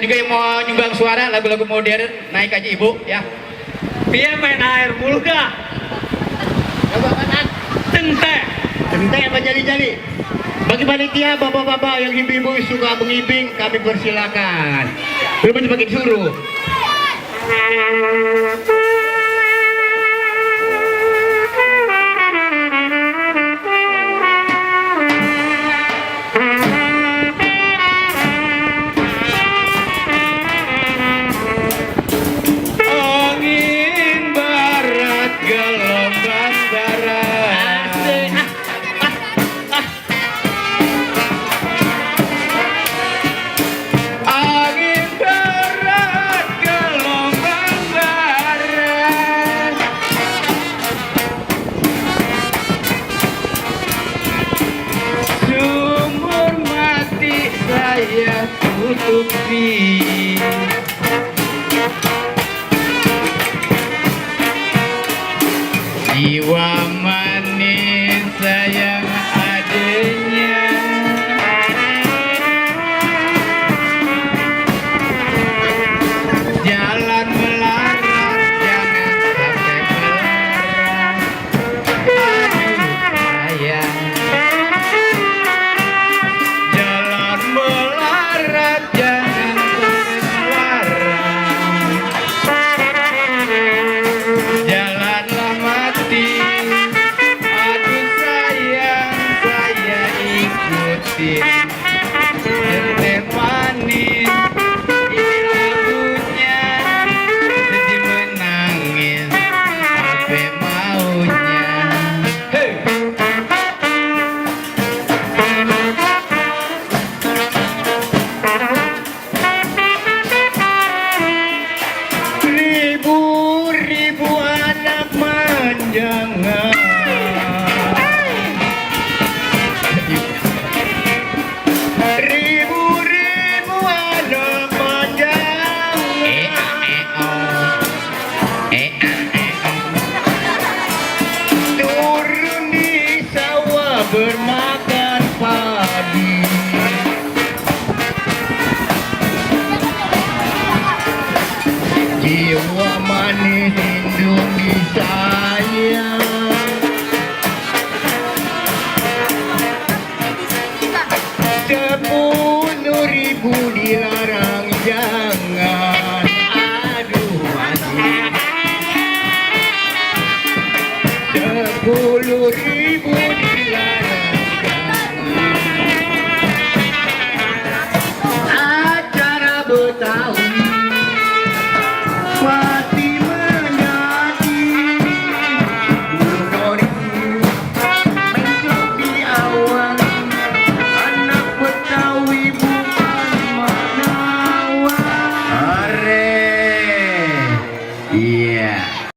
juga yang mau nyumbang suara lagu-lagu modern naik aja ibu ya. Dia main air mulu kah? Coba kanan. Tente. Tente apa jali-jali? Bagi panitia bapak-bapak yang ibu-ibu suka mengibing, kami persilakan. Belum semakin suruh. Angin barat gelombang barat. Angin barat gelombang barat. Sumur mati saya tutupi. Jiwa manis sayang adanya. Jalan melarat jangan sampai melarat. Aduh sayang. Jalan melarat jangan sampai melarat. Jalanlah mati. Aduh sayang saya ikutin. Teh manis ini lagunya. Sedih menangis apa maunya. Hey. Ribu-ribu anak manjangan. Ribu-ribu anak manjangan. Turun di sawah bermakan padi. Jiwa manis lindungi saya. 10.000 dilarang jangan. Aduh aduh. 10.000